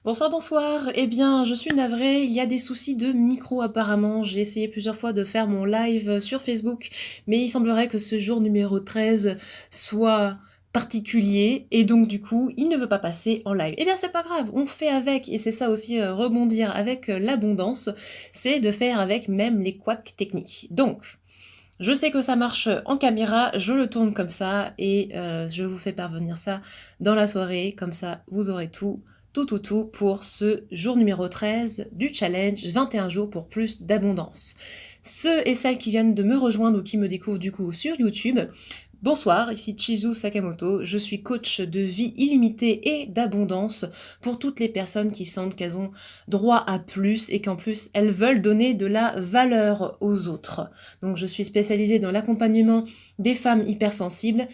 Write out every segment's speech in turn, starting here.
Bonsoir, bonsoir. Eh bien, je suis navrée, il y a des soucis de micro apparemment. J'ai essayé plusieurs fois de faire mon live sur Facebook, mais il semblerait que ce jour numéro 13 soit particulier et donc du coup, il ne veut pas passer en live. Eh bien, c'est pas grave, on fait avec et c'est ça aussi rebondir avec l'abondance, c'est de faire avec même les couacs techniques. Donc, je sais que ça marche en caméra, je le tourne comme ça et je vous fais parvenir ça dans la soirée, comme ça vous aurez tout pour ce jour numéro 13 du challenge 21 jours pour plus d'abondance. Ceux et celles qui viennent de me rejoindre ou qui me découvrent du coup sur YouTube, bonsoir, ici Chizu Sakamoto, je suis coach de vie illimitée et d'abondance pour toutes les personnes qui sentent qu'elles ont droit à plus et qu'en plus elles veulent donner de la valeur aux autres. Donc je suis spécialisée dans l'accompagnement des femmes hypersensibles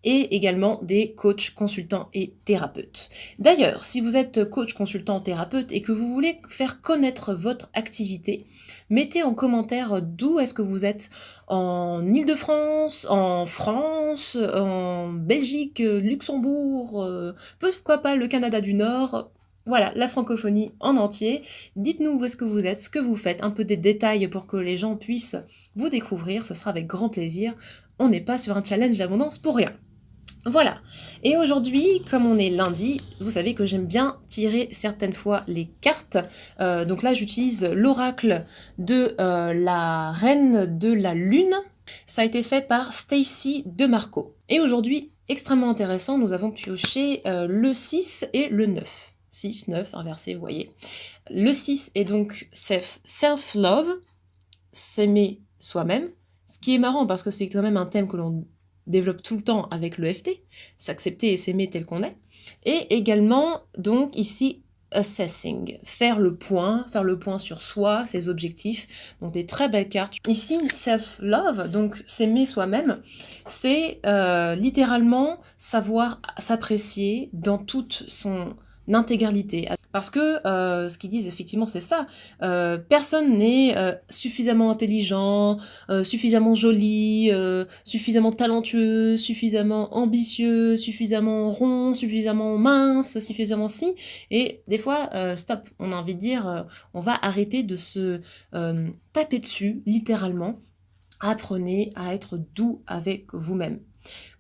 et également des coachs, consultants et thérapeutes. D'ailleurs, si vous êtes coach, consultant, thérapeute et que vous voulez faire connaître votre activité, mettez en commentaire d'où est-ce que vous êtes en Île-de-France, en France, en Belgique, Luxembourg, pourquoi pas le Canada du Nord, voilà, la francophonie en entier. Dites-nous où est-ce que vous êtes, ce que vous faites, un peu des détails pour que les gens puissent vous découvrir, ce sera avec grand plaisir. On n'est pas sur un challenge d'abondance pour rien. Voilà. Et aujourd'hui, comme on est lundi, vous savez que j'aime bien tirer certaines fois les cartes. Donc là, j'utilise l'oracle de la reine de la lune. Ça a été fait par Stacy DeMarco. Et aujourd'hui, extrêmement intéressant, nous avons pioché le 6 et le 9. 6, 9, inversé, vous voyez. Le 6 est donc self-love, s'aimer soi-même. Ce qui est marrant parce que c'est quand même un thème que l'on développe tout le temps avec l'EFT, s'accepter et s'aimer tel qu'on est. Et également, donc ici, assessing, faire le point sur soi, ses objectifs, donc des très belles cartes. Ici, self-love, donc s'aimer soi-même, c'est littéralement savoir s'apprécier dans toute son intégralité. Parce que ce qu'ils disent effectivement c'est ça, personne n'est suffisamment intelligent, suffisamment joli, suffisamment talentueux, suffisamment ambitieux, suffisamment rond, suffisamment mince, suffisamment si, et des fois, stop, on a envie de dire, on va arrêter de se taper dessus, littéralement. Apprenez à être doux avec vous-même.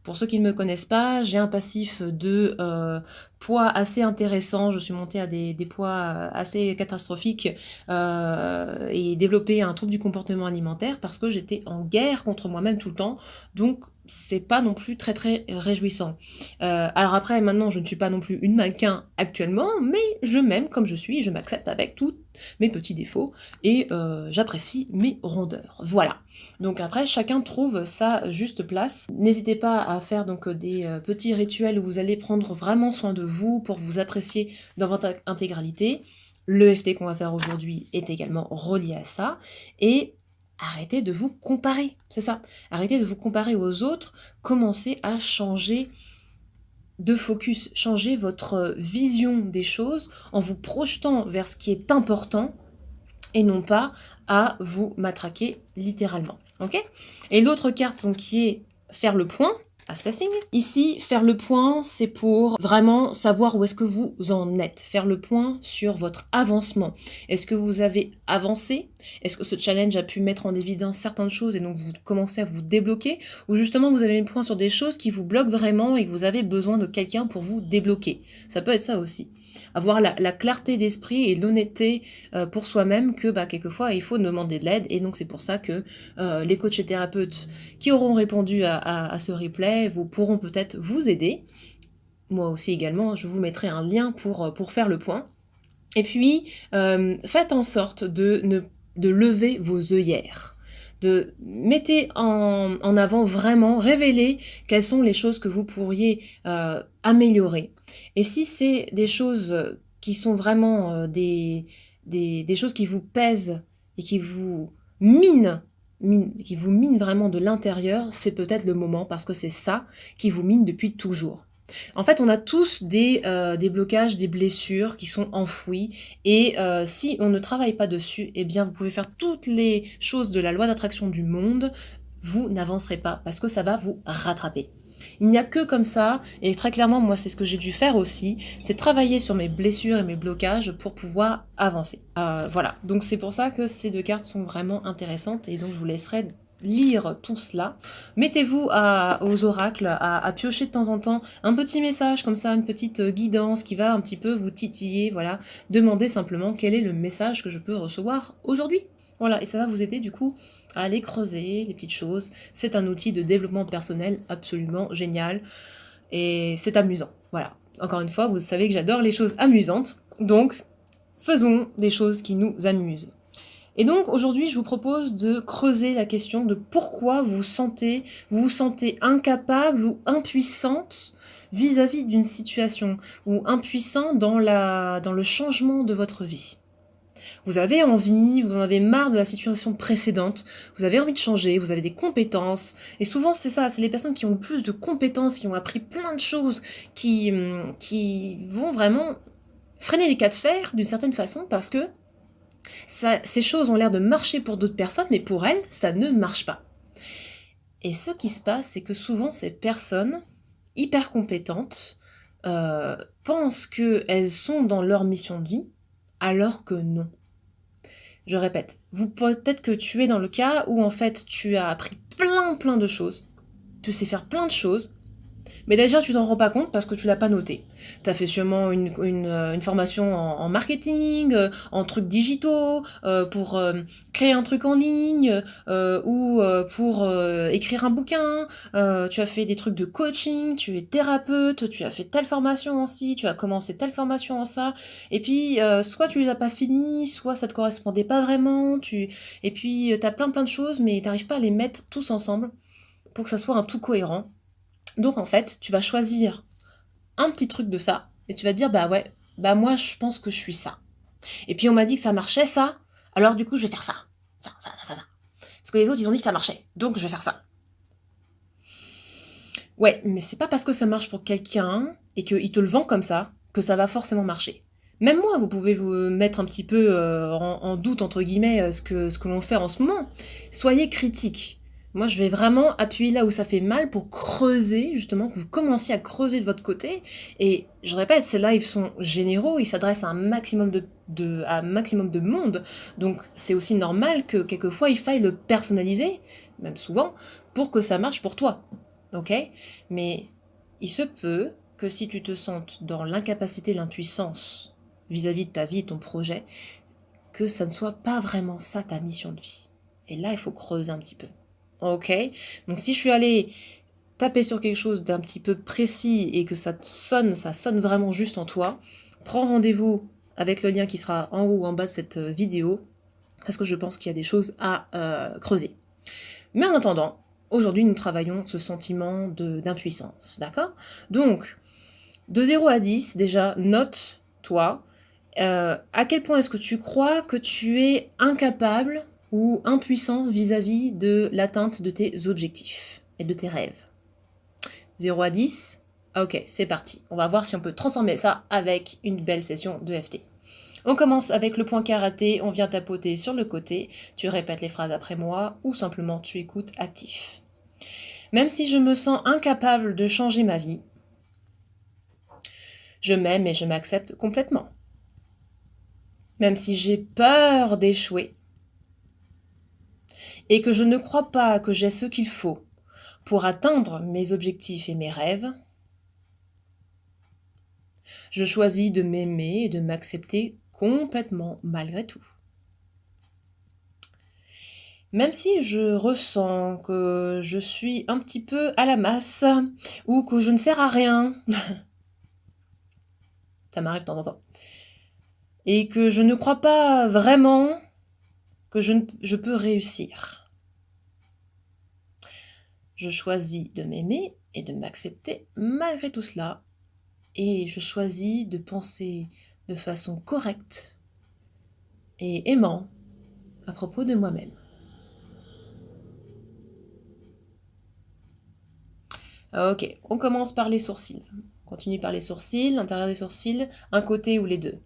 Pour ceux qui ne me connaissent pas, j'ai un passif de poids assez intéressant. Je suis montée à des poids assez catastrophiques et développé un trouble du comportement alimentaire parce que j'étais en guerre contre moi-même tout le temps. Donc, c'est pas non plus très très réjouissant. Alors après, maintenant, je ne suis pas non plus une mannequin actuellement, mais je m'aime comme je suis et je m'accepte avec tous mes petits défauts et j'apprécie mes rondeurs. Voilà. Donc après, chacun trouve sa juste place. N'hésitez pas à faire donc des petits rituels où vous allez prendre vraiment soin de vous pour vous apprécier dans votre intégralité. L'EFT qu'on va faire aujourd'hui est également relié à ça. Et arrêtez de vous comparer, c'est ça. Arrêtez de vous comparer aux autres, commencez à changer de focus, changez votre vision des choses en vous projetant vers ce qui est important et non pas à vous matraquer littéralement. Ok ? Et l'autre carte donc, qui est faire le point, assessing. Ici, faire le point, c'est pour vraiment savoir où est-ce que vous en êtes. Faire le point sur votre avancement. Est-ce que vous avez avancé ? Est-ce que ce challenge a pu mettre en évidence certaines choses et donc vous commencez à vous débloquer ? Ou justement, vous avez le point sur des choses qui vous bloquent vraiment et que vous avez besoin de quelqu'un pour vous débloquer. Ça peut être ça aussi. Avoir la clarté d'esprit et l'honnêteté pour soi-même que quelquefois il faut demander de l'aide et donc c'est pour ça que les coachs et thérapeutes qui auront répondu à ce replay pourront peut-être vous aider. Moi aussi également, je vous mettrai un lien pour faire le point. Et puis, faites en sorte de lever vos œillères. Mettez en avant vraiment, révélez quelles sont les choses que vous pourriez améliorer. Et si c'est des choses qui sont vraiment des choses qui vous pèsent et qui vous minent vraiment de l'intérieur, c'est peut-être le moment parce que c'est ça qui vous mine depuis toujours. En fait, on a tous des blocages, des blessures qui sont enfouies et si on ne travaille pas dessus, eh bien vous pouvez faire toutes les choses de la loi d'attraction du monde, vous n'avancerez pas parce que ça va vous rattraper. Il n'y a que comme ça, et très clairement, moi, c'est ce que j'ai dû faire aussi, c'est travailler sur mes blessures et mes blocages pour pouvoir avancer. Voilà, donc c'est pour ça que ces deux cartes sont vraiment intéressantes, et donc je vous laisserai lire tout cela. Mettez-vous aux oracles à piocher de temps en temps un petit message comme ça, une petite guidance qui va un petit peu vous titiller, voilà. Demandez simplement quel est le message que je peux recevoir aujourd'hui. Voilà, et ça va vous aider du coup à aller creuser les petites choses. C'est un outil de développement personnel absolument génial et c'est amusant. Voilà, encore une fois, vous savez que j'adore les choses amusantes, donc faisons des choses qui nous amusent. Et donc aujourd'hui, je vous propose de creuser la question de pourquoi vous sentez incapable ou impuissante vis-à-vis d'une situation, ou impuissant dans le changement de votre vie. Vous avez envie, vous en avez marre de la situation précédente, vous avez envie de changer, vous avez des compétences, et souvent c'est ça, c'est les personnes qui ont le plus de compétences, qui ont appris plein de choses, qui vont vraiment freiner les cas de fer d'une certaine façon parce que ces choses ont l'air de marcher pour d'autres personnes, mais pour elles, ça ne marche pas. Et ce qui se passe, c'est que souvent ces personnes hyper compétentes pensent qu'elles sont dans leur mission de vie, alors que non. Je répète, peut-être que tu es dans le cas où en fait tu as appris plein de choses, tu sais faire plein de choses, mais déjà tu t'en rends pas compte parce que tu l'as pas noté. Tu as fait sûrement une formation en marketing, en trucs digitaux, pour créer un truc en ligne, ou pour écrire un bouquin, tu as fait des trucs de coaching, tu es thérapeute, tu as fait telle formation en ci, tu as commencé telle formation en ça, et puis soit tu les as pas finies, soit ça te correspondait pas vraiment, et puis tu as plein de choses, mais t'arrives pas à les mettre tous ensemble pour que ça soit un tout cohérent. Donc en fait, tu vas choisir un petit truc de ça, et tu vas te dire, bah ouais, bah moi je pense que je suis ça. Et puis on m'a dit que ça marchait ça, alors du coup je vais faire ça. Ça. Parce que les autres ils ont dit que ça marchait, donc je vais faire ça. Ouais, mais c'est pas parce que ça marche pour quelqu'un, et qu'il te le vend comme ça, que ça va forcément marcher. Même moi, vous pouvez vous mettre un petit peu en doute, entre guillemets, ce que l'on fait en ce moment. Soyez critique. Moi, je vais vraiment appuyer là où ça fait mal pour creuser, justement, que vous commenciez à creuser de votre côté. Et je répète, ces lives sont généraux, ils s'adressent à un maximum à un maximum de monde. Donc, c'est aussi normal que quelquefois, il faille le personnaliser, même souvent, pour que ça marche pour toi. Ok? Mais il se peut que si tu te sentes dans l'incapacité, l'impuissance vis-à-vis de ta vie et ton projet, que ça ne soit pas vraiment ça ta mission de vie. Et là, il faut creuser un petit peu. Ok? Donc si je suis allée taper sur quelque chose d'un petit peu précis et que ça sonne vraiment juste en toi, prends rendez-vous avec le lien qui sera en haut ou en bas de cette vidéo, parce que je pense qu'il y a des choses à creuser. Mais en attendant, aujourd'hui nous travaillons ce sentiment d'impuissance, d'accord? Donc, de 0 à 10, déjà, note-toi à quel point est-ce que tu crois que tu es incapable ou impuissant vis-à-vis de l'atteinte de tes objectifs et de tes rêves. 0 à 10, ok, c'est parti. On va voir si on peut transformer ça avec une belle session de FT. On commence avec le point karaté, on vient tapoter sur le côté, tu répètes les phrases après moi ou simplement tu écoutes actif. Même si je me sens incapable de changer ma vie, je m'aime et je m'accepte complètement. Même si j'ai peur d'échouer et que je ne crois pas que j'ai ce qu'il faut pour atteindre mes objectifs et mes rêves, je choisis de m'aimer et de m'accepter complètement malgré tout. Même si je ressens que je suis un petit peu à la masse ou que je ne sers à rien, ça m'arrive de temps en temps, et que je ne crois pas vraiment que je peux réussir. Je choisis de m'aimer et de m'accepter malgré tout cela, et je choisis de penser de façon correcte et aimant à propos de moi-même. Ok, on commence par les sourcils. On continue par les sourcils, l'intérieur des sourcils, un côté ou les deux.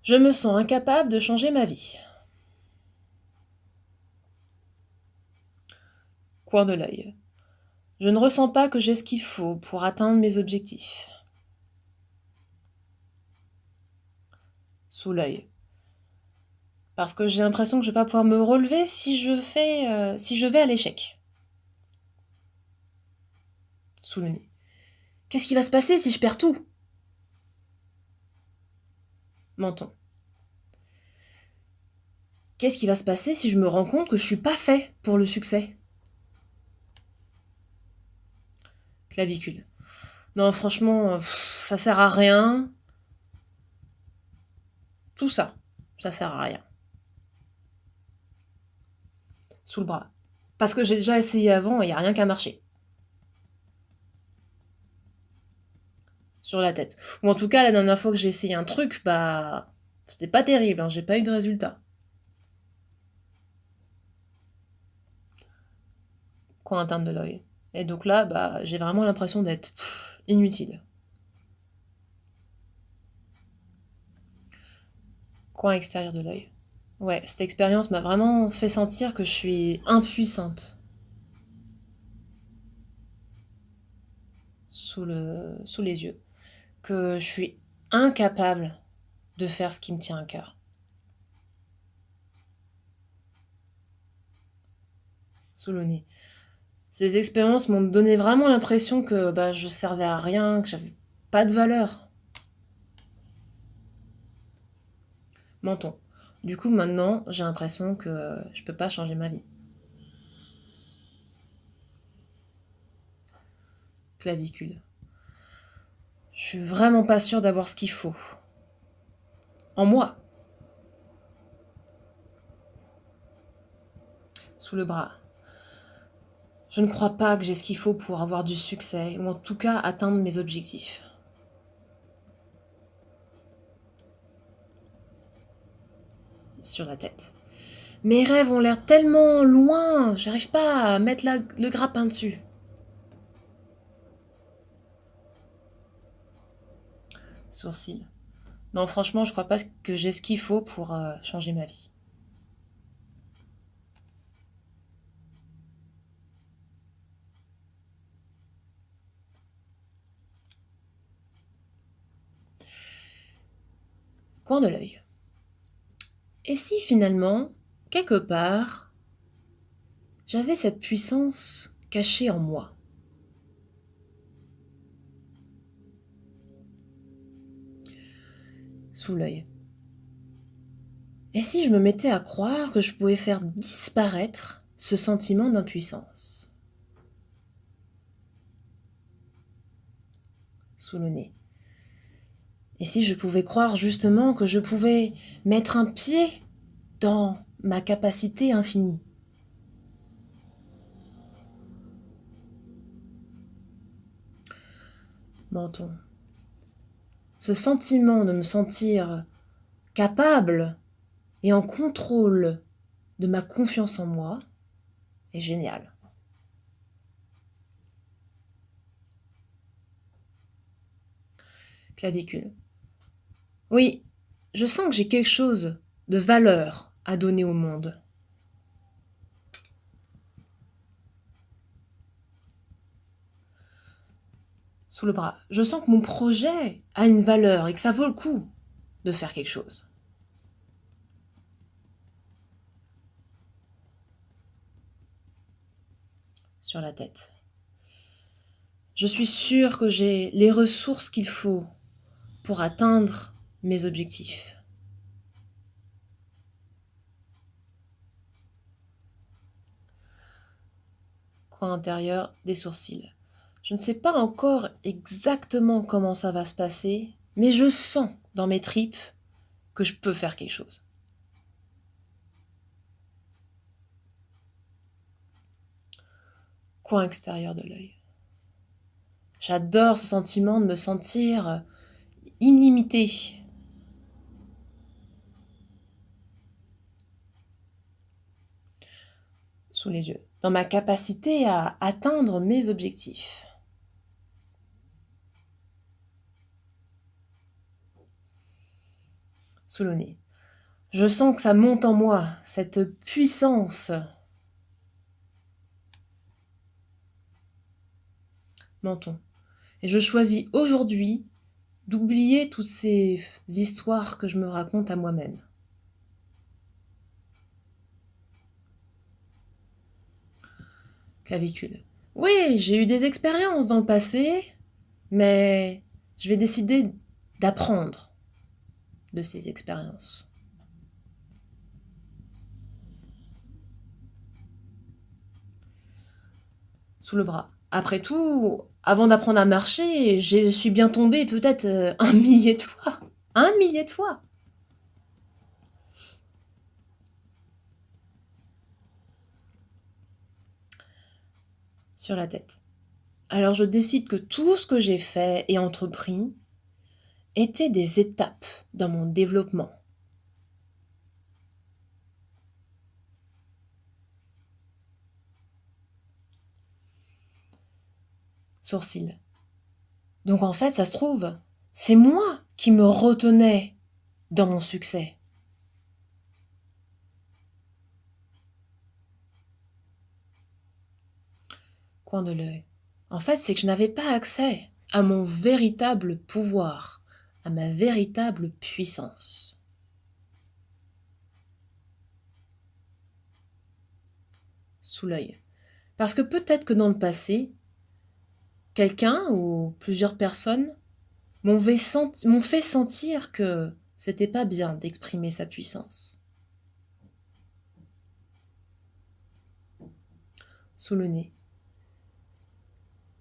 Je me sens incapable de changer ma vie. Coin de l'œil. Je ne ressens pas que j'ai ce qu'il faut pour atteindre mes objectifs. Sous l'œil. Parce que j'ai l'impression que je vais pas pouvoir me relever si je vais à l'échec. Sous le nez. Qu'est-ce qui va se passer si je perds tout? Menton. Qu'est-ce qui va se passer si je me rends compte que je suis pas fait pour le succès? Clavicule. Non, franchement, ça sert à rien. Tout ça, ça sert à rien. Sous le bras. Parce que j'ai déjà essayé avant et il n'y a rien qu'à marcher. Sur la tête. Ou en tout cas, la dernière fois que j'ai essayé un truc, bah, c'était pas terrible, hein, j'ai pas eu de résultat. Coin interne de l'œil. Et donc là, bah, j'ai vraiment l'impression d'être inutile. Coin extérieur de l'œil. Ouais, cette expérience m'a vraiment fait sentir que je suis impuissante. Sous les yeux. Que je suis incapable de faire ce qui me tient à cœur. Sous le nez. Ces expériences m'ont donné vraiment l'impression que bah, je servais à rien, que j'avais pas de valeur. Menton. Du coup, maintenant, j'ai l'impression que je peux pas changer ma vie. Clavicule. Je suis vraiment pas sûre d'avoir ce qu'il faut. En moi. Sous le bras. Je ne crois pas que j'ai ce qu'il faut pour avoir du succès, ou en tout cas atteindre mes objectifs. Sur la tête. Mes rêves ont l'air tellement loin, j'arrive pas à mettre le grappin dessus. Sourcil. Non, franchement, je crois pas que j'ai ce qu'il faut pour changer ma vie. Coin de l'œil. Et si finalement, quelque part, j'avais cette puissance cachée en moi? Sous l'œil. Et si je me mettais à croire que je pouvais faire disparaître ce sentiment d'impuissance? Sous le nez. Et si je pouvais croire justement que je pouvais mettre un pied dans ma capacité infinie? Menton. Ce sentiment de me sentir capable et en contrôle de ma confiance en moi est génial. Clavicule. Oui, je sens que j'ai quelque chose de valeur à donner au monde. Sous le bras. Je sens que mon projet a une valeur et que ça vaut le coup de faire quelque chose. Sur la tête. Je suis sûre que j'ai les ressources qu'il faut pour atteindre mes objectifs. Coin intérieur des sourcils. Je ne sais pas encore exactement comment ça va se passer, mais je sens dans mes tripes que je peux faire quelque chose. Coin extérieur de l'œil. J'adore ce sentiment de me sentir illimité. Sous les yeux. Dans ma capacité à atteindre mes objectifs. Sous le nez. Je sens que ça monte en moi, cette puissance. Menton. Et je choisis aujourd'hui d'oublier toutes ces histoires que je me raconte à moi-même. Clavicule. Oui, j'ai eu des expériences dans le passé, mais je vais décider d'apprendre de ces expériences. Sous le bras. Après tout, avant d'apprendre à marcher, je suis bien tombée peut-être 1 millier de fois. 1 millier de fois. Sur la tête. Alors je décide que tout ce que j'ai fait et entrepris étaient des étapes dans mon développement. Sourcil. Donc en fait, ça se trouve, c'est moi qui me retenais dans mon succès. Coin de l'œil. En fait, c'est que je n'avais pas accès à mon véritable pouvoir, à ma véritable puissance. Sous l'œil. Parce que peut-être que dans le passé, quelqu'un ou plusieurs personnes m'ont fait sentir que c'était pas bien d'exprimer sa puissance. Sous le nez.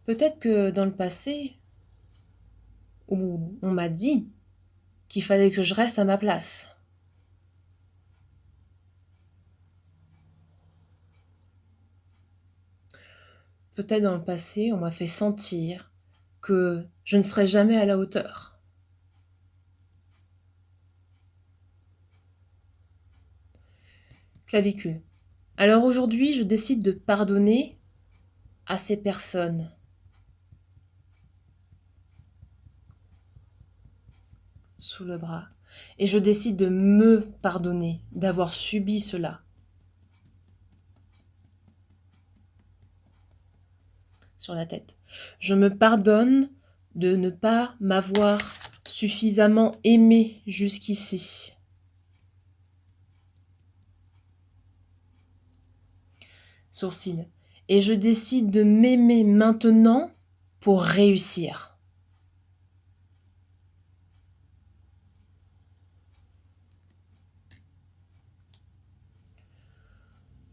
Peut-être que dans le passé, où on m'a dit qu'il fallait que je reste à ma place. Peut-être dans le passé, on m'a fait sentir que je ne serais jamais à la hauteur. Clavicule. Alors aujourd'hui, je décide de pardonner à ces personnes. Sous le bras. Et je décide de me pardonner d'avoir subi cela. Sur la tête. Je me pardonne de ne pas m'avoir suffisamment aimé jusqu'ici. Sourcil. Et je décide de m'aimer maintenant pour réussir.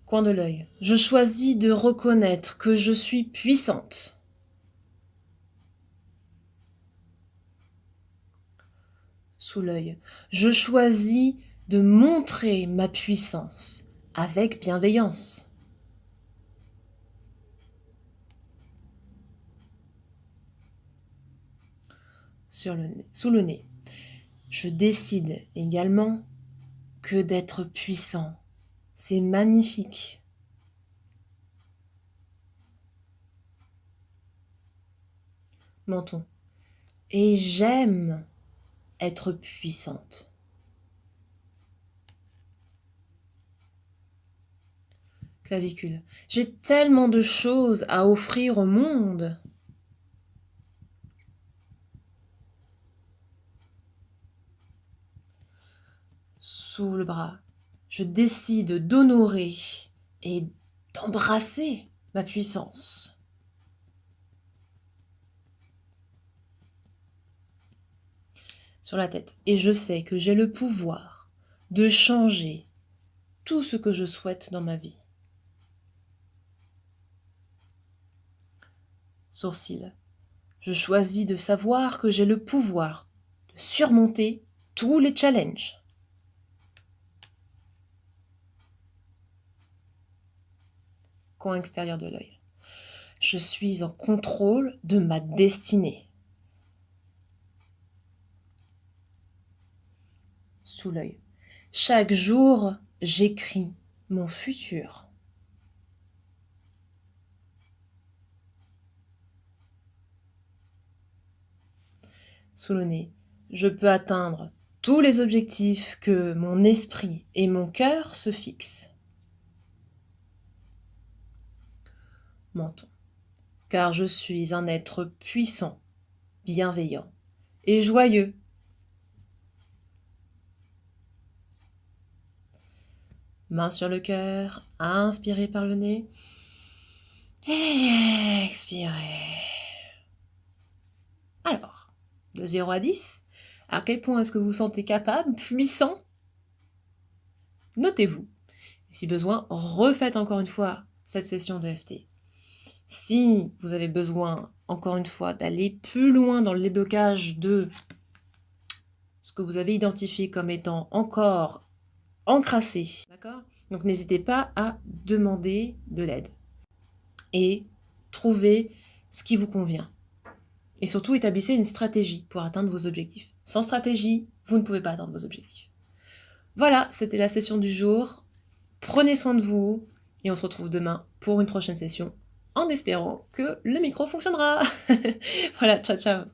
Coin de l'œil. Je choisis de reconnaître que je suis puissante. Sous l'œil. Je choisis de montrer ma puissance avec bienveillance. Sous le nez. Je décide également que d'être puissant, c'est magnifique. Menton. Et j'aime être puissante. Clavicule. J'ai tellement de choses à offrir au monde. Sous le bras. Je décide d'honorer et d'embrasser ma puissance. Sur la tête. Et je sais que j'ai le pouvoir de changer tout ce que je souhaite dans ma vie. Sourcil. Je choisis de savoir que j'ai le pouvoir de surmonter tous les challenges. Coin extérieur de l'œil. Je suis en contrôle de ma destinée. Sous l'œil. Chaque jour, j'écris mon futur. Sous le nez. Je peux atteindre tous les objectifs que mon esprit et mon cœur se fixent. Menton. car je suis un être puissant, bienveillant et joyeux. Main sur le cœur, inspirez par le nez et expirez. Alors, de 0 à 10, à quel point est-ce que vous vous sentez capable, puissant? Notez-vous. Si besoin, refaites encore une fois cette session de FT. Si vous avez besoin, encore une fois, d'aller plus loin dans le déblocage de ce que vous avez identifié comme étant encore encrassé, d'accord? Donc n'hésitez pas à demander de l'aide et trouver ce qui vous convient. Et surtout, établissez une stratégie pour atteindre vos objectifs. Sans stratégie, vous ne pouvez pas atteindre vos objectifs. Voilà, c'était la session du jour. Prenez soin de vous et on se retrouve demain pour une prochaine session en espérant que le micro fonctionnera. Voilà, ciao ciao.